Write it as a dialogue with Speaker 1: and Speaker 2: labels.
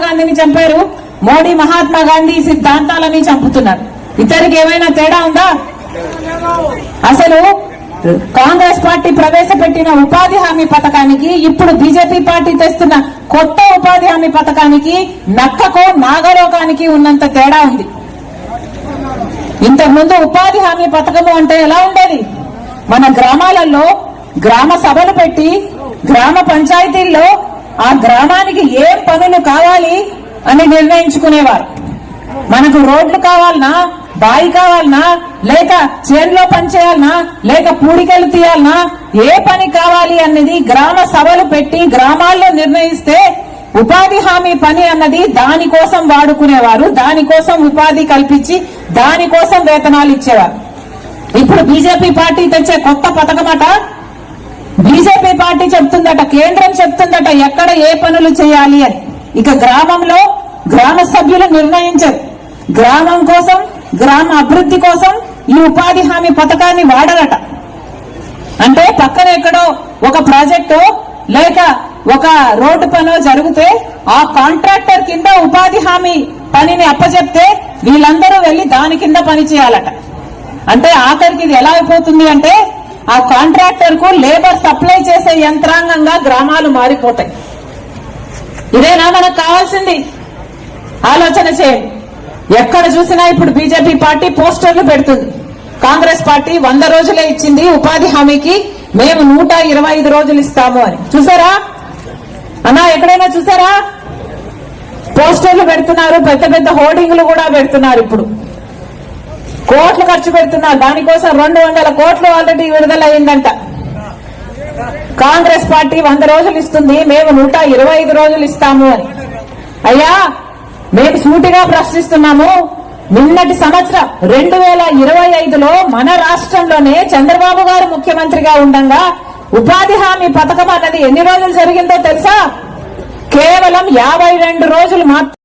Speaker 1: గాంధీని చంపారు, మోడీ మహాత్మా గాంధీ సిద్ధాంతాలని చంపుతున్నారు. ఇద్దరికి ఏమైనా తేడా ఉందా? అసలు కాంగ్రెస్ పార్టీ ప్రవేశపెట్టిన ఉపాధి హామీ పథకానికి, ఇప్పుడు బీజేపీ పార్టీ తెస్తున్న కొత్త ఉపాధి హామీ పథకానికి నక్కకో నాగలోకానికి ఉన్నంత తేడా ఉంది. ఇంతకుముందు ఉపాధి హామీ పథకము అంటే ఎలా ఉండేది? మన గ్రామాలలో గ్రామ సభలు పెట్టి గ్రామ పంచాయతీల్లో ఆ గ్రామానికి ఏం పనులు కావాలి అని నిర్ణయించుకునేవారు. మనకు రోడ్లు కావాలనా, బాయి కావాలనా, లేక చేనులో పని చేయాలనా, లేక పూడికలు తీయాలనా, ఏ పని కావాలి అన్నది గ్రామ సభలు పెట్టి గ్రామాల్లో నిర్ణయిస్తే ఉపాధి హామీ పని అన్నది దానికోసం వాడుకునేవారు. దానికోసం ఉపాధి కల్పించి దానికోసం వేతనాలు ఇచ్చేవారు. ఇప్పుడు బీజేపీ పార్టీ తెచ్చే కొత్త పథకమట, బీజేపీ పార్టీ చెప్తుందట, కేంద్రం చెప్తుందట ఎక్కడ ఏ పనులు చేయాలి అని. ఇక గ్రామంలో గ్రామ సభ్యులు నిర్ణయించరు. గ్రామం కోసం, గ్రామ అభివృద్ధి కోసం ఈ ఉపాధి హామీ పథకాన్ని వాడరట. అంటే పక్కన ఎక్కడో ఒక ప్రాజెక్టు లేక ఒక రోడ్డు పనో జరిగితే ఆ కాంట్రాక్టర్ కింద ఉపాధి హామీ పనిని అప్పచెప్తే వీళ్ళందరూ వెళ్లి దాని కింద పని చేయాలట. అంటే ఆఖరికి ఇది ఎలా అయిపోతుంది అంటే ఆ కాంట్రాక్టర్ కు లేబర్ సప్లై చేసే యంత్రాంగంగా గ్రామాలు మారిపోతాయి. ఇదేనా మనకు కావాల్సింది? ఆలోచన చేయండి. ఎక్కడ చూసినా ఇప్పుడు బీజేపీ పార్టీ పోస్టర్లు పెడుతుంది. కాంగ్రెస్ పార్టీ 100 రోజులే ఇచ్చింది ఉపాధి హామీకి, మేము 125 రోజులు ఇస్తాము అని. చూసారా అన్నా? ఎక్కడైనా చూసారా? పోస్టర్లు పెడుతున్నారు, పెద్ద పెద్ద హోర్డింగ్లు కూడా పెడుతున్నారు. ఇప్పుడు కోట్లు ఖర్చు పెడుతున్నారు దానికోసం. 200 కోట్లు ఆల్రెడీ విడుదలయ్యిందంట. కాంగ్రెస్ పార్టీ 100 రోజులు ఇస్తుంది, మేము 125 రోజులు ఇస్తాము అని. అయ్యా, మేము సూటిగా ప్రశ్నిస్తున్నాము. నిన్నటి సంవత్సరం 2025లో మన రాష్ట్రంలోనే చంద్రబాబు గారు ముఖ్యమంత్రిగా ఉండగా ఉపాధి హామీ పథకం అన్నది ఎన్ని రోజులు జరిగిందో తెలుసా? కేవలం 52 రోజులు మాత్రం.